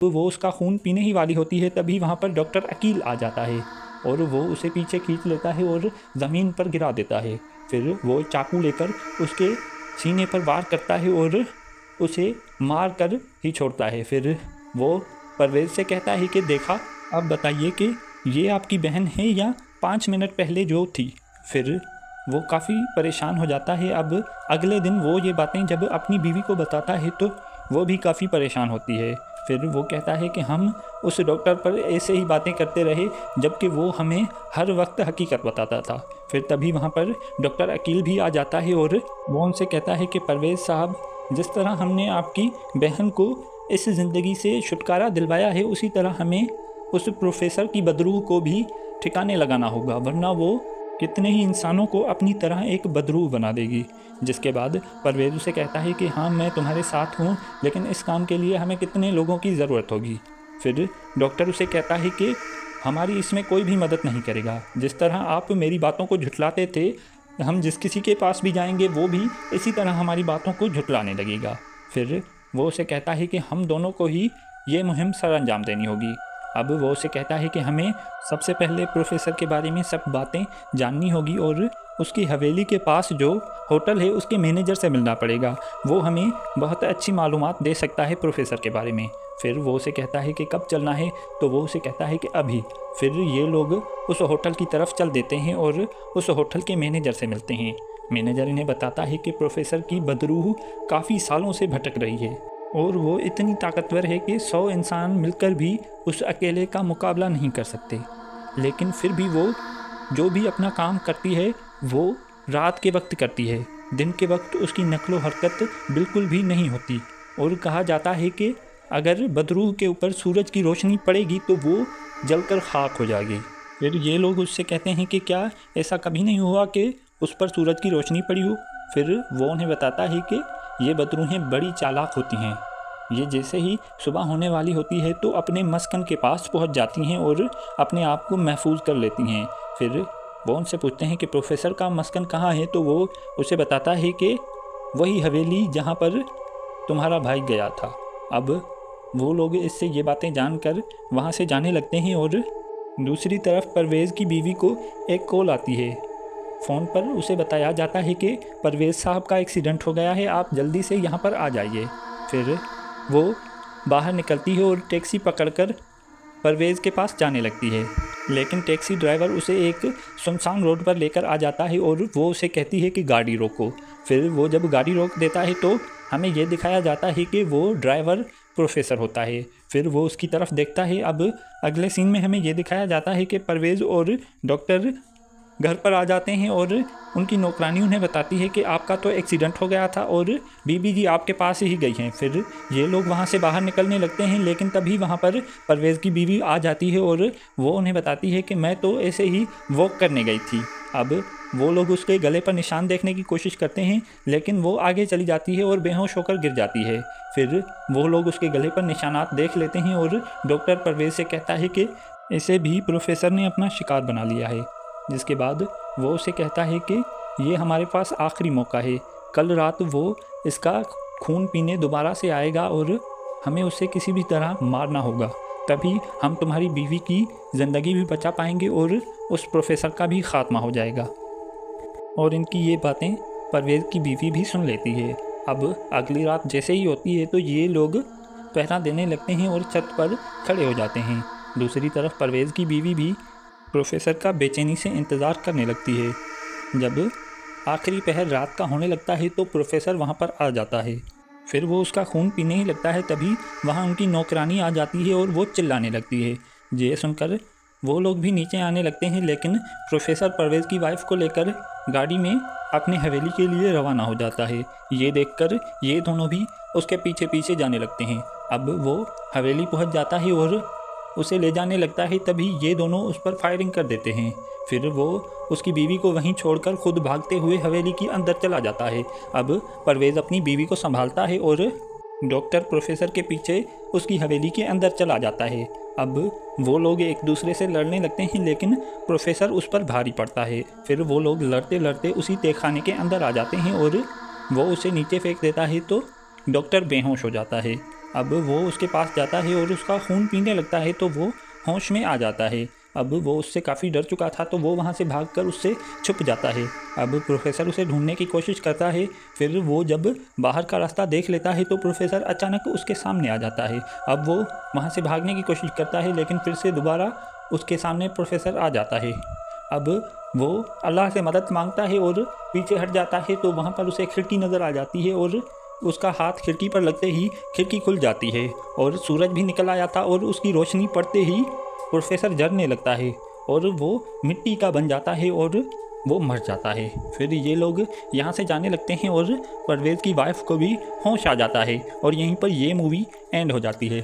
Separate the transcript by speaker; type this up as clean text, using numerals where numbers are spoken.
Speaker 1: तो वो उसका खून पीने ही वाली होती है, तभी वहाँ पर डॉक्टर अकील आ जाता है और वो उसे पीछे खींच लेता है और ज़मीन पर गिरा देता है। फिर वो चाकू लेकर उसके सीने पर वार करता है और उसे मार कर ही छोड़ता है। फिर वो परवेज़ से कहता है कि देखा, अब बताइए कि ये आपकी बहन है या 5 मिनट पहले जो थी। फिर वो काफ़ी परेशान हो जाता है। अब अगले दिन वो ये बातें जब अपनी बीवी को बताता है तो वो भी काफ़ी परेशान होती है। फिर वो कहता है कि हम उस डॉक्टर पर ऐसे ही बातें करते रहे जबकि वो हमें हर वक्त हकीकत बताता था। फिर तभी वहाँ पर डॉक्टर अकील भी आ जाता है और वो उनसे कहता है कि परवेज़ साहब, जिस तरह हमने आपकी बहन को इस ज़िंदगी से छुटकारा दिलवाया है, उसी तरह हमें उस प्रोफेसर की बदरूह को भी ठिकाने लगाना होगा, वरना वो कितने ही इंसानों को अपनी तरह एक बदरूह बना देगी। जिसके बाद परवेज़ उसे कहता है कि हाँ, मैं तुम्हारे साथ हूँ, लेकिन इस काम के लिए हमें कितने लोगों की ज़रूरत होगी। फिर डॉक्टर उसे कहता है कि हमारी इसमें कोई भी मदद नहीं करेगा। जिस तरह आप मेरी बातों को झुठलाते थे, हम जिस किसी के पास भी जाएंगे वो भी इसी तरह हमारी बातों को झुठलाने लगेगा। फिर वो उसे कहता है कि हम दोनों को ही ये मुहिम सर अंजाम देनी होगी। अब वो उसे कहता है कि हमें सबसे पहले प्रोफेसर के बारे में सब बातें जाननी होगी और उसकी हवेली के पास जो होटल है उसके मैनेजर से मिलना पड़ेगा। वो हमें बहुत अच्छी मालूमात दे सकता है प्रोफेसर के बारे में। फिर वो उसे कहता है कि कब चलना है, तो वो उसे कहता है कि अभी। फिर ये लोग उस होटल की तरफ चल देते हैं और उस होटल के मैनेजर से मिलते हैं। मैनेजर इन्हें बताता है कि प्रोफेसर की बदरूह काफ़ी सालों से भटक रही है और वो इतनी ताकतवर है कि 100 इंसान मिलकर भी उस अकेले का मुकाबला नहीं कर सकते। लेकिन फिर भी वो जो भी अपना काम करती है वो रात के वक्त करती है, दिन के वक्त उसकी नकलो हरकत बिल्कुल भी नहीं होती। और कहा जाता है कि अगर बदरूह के ऊपर सूरज की रोशनी पड़ेगी तो वो जलकर खाक हो जाएगी। फिर ये लोग उससे कहते हैं कि क्या ऐसा कभी नहीं हुआ कि उस पर सूरज की रोशनी पड़ी हो। फिर वो उन्हें बताता है कि ये बदरूहें बड़ी चालाक होती हैं। ये जैसे ही सुबह होने वाली होती है तो अपने मस्कन के पास पहुंच जाती हैं और अपने आप को महफूज कर लेती हैं। फिर वो उनसे पूछते हैं कि प्रोफेसर का मस्कन कहाँ है, तो वो उसे बताता है कि वही हवेली जहाँ पर तुम्हारा भाई गया था। अब वो लोग इससे ये बातें जानकर वहाँ से जाने लगते हैं और दूसरी तरफ परवेज़ की बीवी को एक कॉल आती है। फ़ोन पर उसे बताया जाता है कि परवेज़ साहब का एक्सीडेंट हो गया है, आप जल्दी से यहाँ पर आ जाइए। फिर वो बाहर निकलती है और टैक्सी पकड़कर परवेज़ के पास जाने लगती है, लेकिन टैक्सी ड्राइवर उसे एक सुनसान रोड पर लेकर आ जाता है और वो उसे कहती है कि गाड़ी रोको। फिर वो जब गाड़ी रोक देता है तो हमें ये दिखाया जाता है कि वो ड्राइवर प्रोफेसर होता है। फिर वो उसकी तरफ देखता है। अब अगले सीन में हमें ये दिखाया जाता है कि परवेज़ और डॉक्टर घर पर आ जाते हैं और उनकी नौकरानी उन्हें बताती है कि आपका तो एक्सीडेंट हो गया था और बीबी जी आपके पास ही गई हैं। फिर ये लोग वहाँ से बाहर निकलने लगते हैं, लेकिन तभी वहाँ पर परवेज़ की बीवी आ जाती है और वो उन्हें बताती है कि मैं तो ऐसे ही वॉक करने गई थी। अब वो लोग उसके गले पर निशान देखने की कोशिश करते हैं, लेकिन वो आगे चली जाती है और बेहोश होकर गिर जाती है। फिर वो लोग उसके गले पर निशानात देख लेते हैं और डॉक्टर परवेज़ से कहता है कि इसे भी प्रोफेसर ने अपना शिकार बना लिया है। जिसके बाद वो उसे कहता है कि ये हमारे पास आखिरी मौका है, कल रात वो इसका खून पीने दोबारा से आएगा और हमें उसे किसी भी तरह मारना होगा, तभी हम तुम्हारी बीवी की ज़िंदगी भी बचा पाएंगे और उस प्रोफेसर का भी ख़ात्मा हो जाएगा। और इनकी ये बातें परवेज़ की बीवी भी सुन लेती है। अब अगली रात जैसे ही होती है तो ये लोग पहरा देने लगते हैं और छत पर खड़े हो जाते हैं। दूसरी तरफ परवेज़ की बीवी भी प्रोफेसर का बेचैनी से इंतज़ार करने लगती है। जब आखिरी पहर रात का होने लगता है तो प्रोफेसर वहाँ पर आ जाता है। फिर वो उसका खून पीने ही लगता है, तभी वहाँ उनकी नौकरानी आ जाती है और वो चिल्लाने लगती है। ये सुनकर वो लोग भी नीचे आने लगते हैं, लेकिन प्रोफेसर परवेज़ की वाइफ को लेकर गाड़ी में अपनी हवेली के लिए रवाना हो जाता है। ये देखकर ये दोनों भी उसके पीछे पीछे जाने लगते हैं। अब वो हवेली पहुँच जाता है और उसे ले जाने लगता है, तभी ये दोनों उस पर फायरिंग कर देते हैं। फिर वो उसकी बीवी को वहीं छोड़कर खुद भागते हुए हवेली के अंदर चला जाता है। अब परवेज़ अपनी बीवी को संभालता है और डॉक्टर प्रोफेसर के पीछे उसकी हवेली के अंदर चला जाता है। अब वो लोग एक दूसरे से लड़ने लगते हैं, लेकिन प्रोफेसर उस पर भारी पड़ता है। फिर वो लोग लड़ते लड़ते उसी तहखाने के अंदर आ जाते हैं और वो उसे नीचे फेंक देता है तो डॉक्टर बेहोश हो जाता है। अब वो उसके पास जाता है और उसका खून पीने लगता है तो वो होश में आ जाता है। अब वो उससे काफ़ी डर चुका था तो वो वहाँ से भागकर उससे छुप जाता है। अब प्रोफेसर उसे ढूंढने की कोशिश करता है। फिर वो जब बाहर का रास्ता देख लेता है तो प्रोफेसर अचानक उसके सामने आ जाता है। अब वो वहाँ से भागने की कोशिश करता है लेकिन फिर से दोबारा उसके सामने प्रोफेसर आ जाता है। अब वो अल्लाह से मदद मांगता है और पीछे हट जाता है तो वहाँ पर उसे खिड़की नज़र आ जाती है और उसका हाथ खिड़की पर लगते ही खिड़की खुल जाती है और सूरज भी निकल आया था और उसकी रोशनी पड़ते ही प्रोफेसर जलने लगता है और वो मिट्टी का बन जाता है और वो मर जाता है। फिर ये लोग यहाँ से जाने लगते हैं और परवेज़ की वाइफ को भी होश आ जाता है और यहीं पर ये मूवी एंड हो जाती है।